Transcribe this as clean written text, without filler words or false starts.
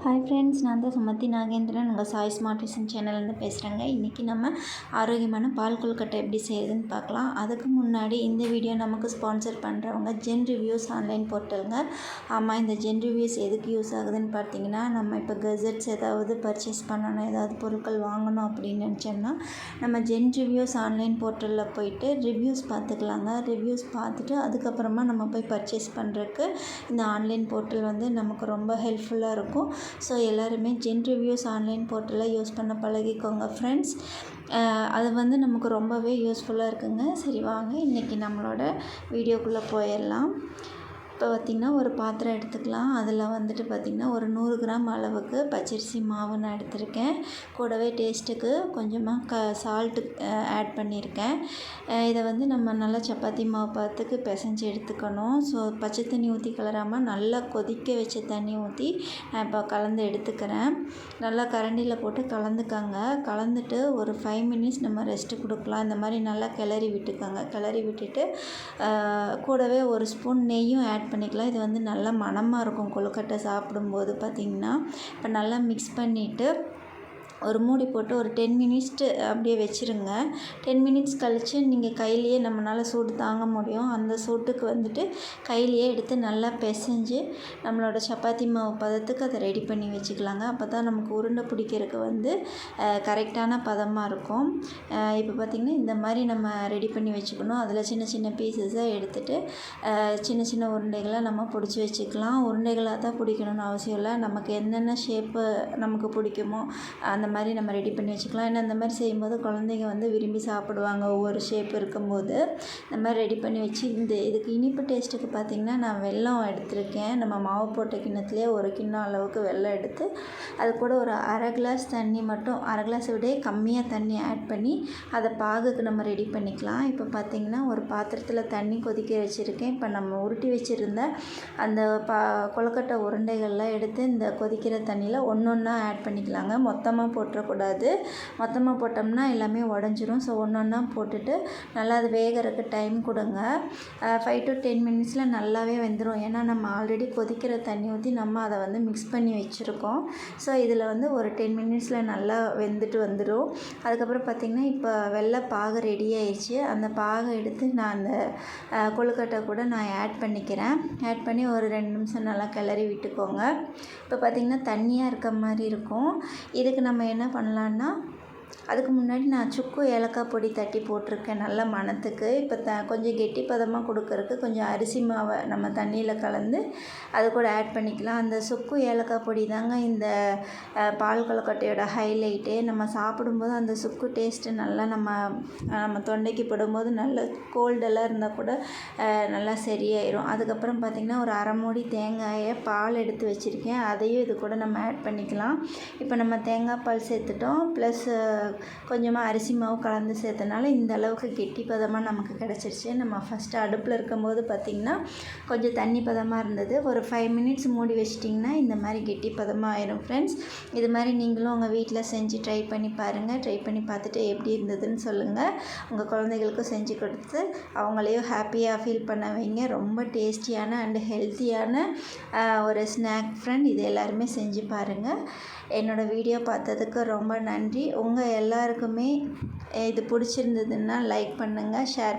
Hi friends, நான் தான் சுமதி நாகேந்திரன். உங்கள் சாய் ஸ்மார்ட் டியூஷன் சேனல்லேருந்து பேசுகிறேங்க. இன்றைக்கி நம்ம ஆரோக்கியமான பால் கொழுக்கட்டை எப்படி செய்கிறதுன்னு பார்க்கலாம். அதுக்கு முன்னாடி இந்த வீடியோ நமக்கு ஸ்பான்சர் பண்ணுறவங்க ஜென் ரிவ்யூஸ் ஆன்லைன் போர்ட்டலுங்க. ஆமாம், இந்த ஜென் ரிவ்யூஸ் எதுக்கு யூஸ் ஆகுதுன்னு பார்த்தீங்கன்னா, நம்ம இப்போ கெஜெட்ஸ் ஏதாவது பர்ச்சேஸ் பண்ணணும், ஏதாவது பொருட்கள் வாங்கணும் அப்படின்னு நினச்சோம்னா நம்ம ஜென் ரிவ்யூஸ் ஆன்லைன் போர்ட்டலில் போயிட்டு ரிவ்யூஸ் பார்த்துக்கலாங்க. ரிவ்யூஸ் பார்த்துட்டு அதுக்கப்புறமா நம்ம போய் பர்ச்சேஸ் பண்ணுறதுக்கு இந்த ஆன்லைன் போர்ட்டல் வந்து நமக்கு ரொம்ப ஹெல்ப்ஃபுல்லாக இருக்கும். ஸோ எல்லாருமே ஜென் ரிவ்யூஸ் ஆன்லைன் போர்ட்டலை யூஸ் பண்ண பழகிக்கோங்க ஃப்ரெண்ட்ஸ். அது வந்து நமக்கு ரொம்பவே யூஸ்ஃபுல்லாக இருக்குங்க. சரி, வாங்க இன்றைக்கி நம்மளோட வீடியோக்குள்ளே போயிடலாம். இப்போ பார்த்திங்கன்னா ஒரு பாத்திரம் எடுத்துக்கலாம். அதில் வந்துட்டு பார்த்திங்கன்னா ஒரு 100 கிராம் அளவுக்கு பச்சரிசி மாவு நான் எடுத்திருக்கேன். கூடவே டேஸ்ட்டுக்கு கொஞ்சமாக சால்ட்டு ஆட் பண்ணியிருக்கேன். இதை வந்து நம்ம நல்லா சப்பாத்தி மாவு பார்த்துக்கு பிசைஞ்சு எடுத்துக்கணும். ஸோ பச்சை தண்ணி ஊற்றி கலராமல் நல்லா கொதிக்க வச்ச தண்ணி ஊற்றி நான் இப்போ கலந்து எடுத்துக்கிறேன். நல்லா கரண்டியில் போட்டு கலந்துக்கங்க. கலந்துட்டு ஒரு 5 மினிட்ஸ் நம்ம ரெஸ்ட்டு கொடுக்கலாம். இந்த மாதிரி நல்லா கிளறி விட்டுக்கோங்க. கிளறி விட்டுட்டு கூடவே ஒரு ஸ்பூன் நெய்யும் ஆட் பண்ணிக்கலாம். இது வந்து நல்லா மணமாக இருக்கும் கொழுக்கட்டை சாப்பிடும்போது பார்த்திங்கன்னா. இப்போ நல்லா மிக்ஸ் பண்ணிவிட்டு ஒரு மூடி போட்டு ஒரு 10 மினிட்ஸ் அப்படியே வச்சுருங்க. 10 மினிட்ஸ் கழித்து நீங்கள் கையிலையே நம்மளால் சூடு தாங்க முடியும். அந்த சூட்டுக்கு வந்துட்டு கையிலையே எடுத்து நல்லா பிசைஞ்சு நம்மளோட சப்பாத்தி மாவு பதத்துக்கு அதை ரெடி பண்ணி வச்சுக்கலாங்க. அப்போ தான் நமக்கு உருண்டை பிடிக்கிறதுக்கு வந்து கரெக்டான பதமாக இருக்கும். இப்போ பார்த்திங்கன்னா இந்த மாதிரி நம்ம ரெடி பண்ணி வச்சுக்கணும். அதில் சின்ன சின்ன பீசஸாக எடுத்துகிட்டு சின்ன சின்ன உருண்டைகளை நம்ம பிடிச்சி வச்சுக்கலாம். உருண்டைகளாக தான் பிடிக்கணும்னு அவசியம் இல்லை. நமக்கு என்னென்ன ஷேப்பு நமக்கு பிடிக்குமோ அந்த மாதிரி நம்ம ரெடி பண்ணி வச்சுக்கலாம். ஏன்னா இந்த மாதிரி செய்யும்போது குழந்தைங்க வந்து விரும்பி சாப்பிடுவாங்க. ஒவ்வொரு ஷேப் இருக்கும்போது இந்த மாதிரி ரெடி பண்ணி வச்சு இதுக்கு இனிப்பு டேஸ்ட்டுக்கு பார்த்திங்கன்னா நான் வெல்லம் எடுத்திருக்கேன். நம்ம மாவு போட்ட கிண்ணத்துலேயே ஒரு கிண்ணம் அளவுக்கு வெல்லம் எடுத்து அது கூட ஒரு அரை கிளாஸ் தண்ணி மட்டும், அரை கிளாஸை விட கம்மியாக தண்ணி ஆட் பண்ணி அதை பாகுக்கு நம்ம ரெடி பண்ணிக்கலாம். இப்போ பார்த்திங்கன்னா ஒரு பாத்திரத்தில் தண்ணி கொதிக்க வச்சுருக்கேன். இப்போ நம்ம உருட்டி வச்சுருந்த அந்த கொழுக்கட்டை உருண்டைகள்லாம் எடுத்து இந்த கொதிக்கிற தண்ணியில் ஒன்றா ஆட் பண்ணிக்கலாங்க. மொத்தமாக போட்டுறக்கூடாது. மொத்தமாக போட்டோம்னா எல்லாமே உடஞ்சிரும். ஸோ ஒன்றா போட்டுட்டு நல்லா அது வேகிறதுக்கு டைம் கொடுங்க. 5 to 10 மினிட்ஸில் நல்லாவே வெந்துடும். ஏன்னா நம்ம ஆல்ரெடி கொதிக்கிற தண்ணி ஊற்றி நம்ம அதை வந்து மிக்ஸ் பண்ணி வச்சுருக்கோம். ஸோ இதில் வந்து ஒரு 10 மினிட்ஸில் நல்லா வெந்துட்டு வந்துடும். அதுக்கப்புறம் பார்த்திங்கன்னா இப்போ வெள்ளை பாகு ரெடி ஆயிடுச்சு. அந்த பாகை எடுத்து நான் அந்த கொழுக்கட்டை கூட நான் ஆட் பண்ணிக்கிறேன். ஆட் பண்ணி ஒரு 2 நிமிஷம் நல்லா கிளறி விட்டுக்கோங்க. இப்போ பார்த்திங்கன்னா தண்ணியாக இருக்க மாதிரி இருக்கும். இதுக்கு நம்ம என்ன பண்ணலான்னா, அதுக்கு முன்னாடி நான் சுக்கு ஏலக்காய் பொடி தட்டி போட்டிருக்கேன் நல்ல மணத்துக்கு. இப்போ கொஞ்சம் கெட்டி பதமாக கொடுக்கறதுக்கு கொஞ்சம் அரிசி மாவை நம்ம தண்ணியில் கலந்து அது கூட ஆட் பண்ணிக்கலாம். அந்த சுக்கு ஏலக்காய் பொடி தாங்க இந்த பால் கொழுக்கட்டையோட ஹைலைட்டே. நம்ம சாப்பிடும்போது அந்த சுக்கு டேஸ்ட்டு நல்லா நம்ம தொண்டைக்கு படும்போது நல்ல கோல்டெல்லாம் இருந்தால் கூட நல்லா சரியாயிடும். அதுக்கப்புறம் பார்த்திங்கன்னா ஒரு அரை மூடி தேங்காயை பால் எடுத்து வச்சுருக்கேன். அதையும் இது கூட நம்ம ஆட் பண்ணிக்கலாம். இப்போ நம்ம தேங்காய் பால் சேர்த்துட்டோம். ப்ளஸ் கொஞ்சமாக அரிசி மாவு கலந்து சேர்த்தனால இந்த அளவுக்கு கெட்டி பதமாக நமக்கு கிடச்சிருச்சு. நம்ம ஃபஸ்ட்டு அடுப்பில் இருக்கும்போது பார்த்திங்கன்னா கொஞ்சம் தண்ணி பதமாக இருந்தது. ஒரு 5 மினிட்ஸ் மூடி வச்சிட்டிங்கன்னா இந்த மாதிரி கெட்டி பதமாக ஆயிரும் ஃப்ரெண்ட்ஸ். இது மாதிரி நீங்களும் உங்கள் வீட்டில் செஞ்சு ட்ரை பண்ணி பாருங்கள். ட்ரை பண்ணி பார்த்துட்டு எப்படி இருந்ததுன்னு சொல்லுங்கள். உங்கள் குழந்தைகளுக்கும் செஞ்சு கொடுத்து அவங்களையும் ஹாப்பியாக ஃபீல் பண்ண வைங்க. ரொம்ப டேஸ்டியான அண்டு ஹெல்த்தியான ஒரு ஸ்நாக் ஃப்ரெண்ட். இது எல்லாருமே செஞ்சு பாருங்கள். என்னோடய வீடியோ பார்த்ததுக்கு ரொம்ப நன்றி. உங்கள் எல்லாருக்குமே இது பிடிச்சிருந்ததுன்னா லைக் பண்ணுங்கள், ஷேர்